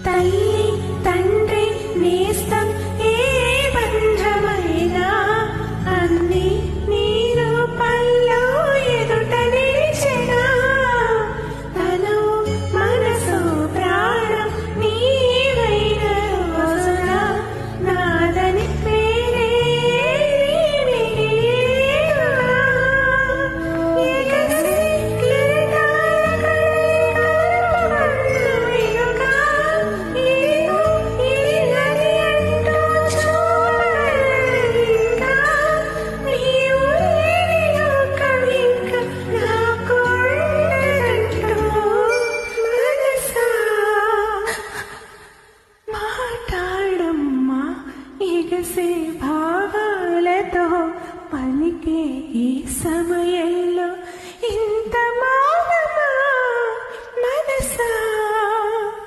తల్లి తండ్రి నేస్తం ఏ బంధమైనా అన్ని నీరు పల్లో ఎదుట నిలిచెనా తను మనసు ప్రాణం నీవైన రోజున నాదని పేరే భావాలతో పలికే ఈ సమయం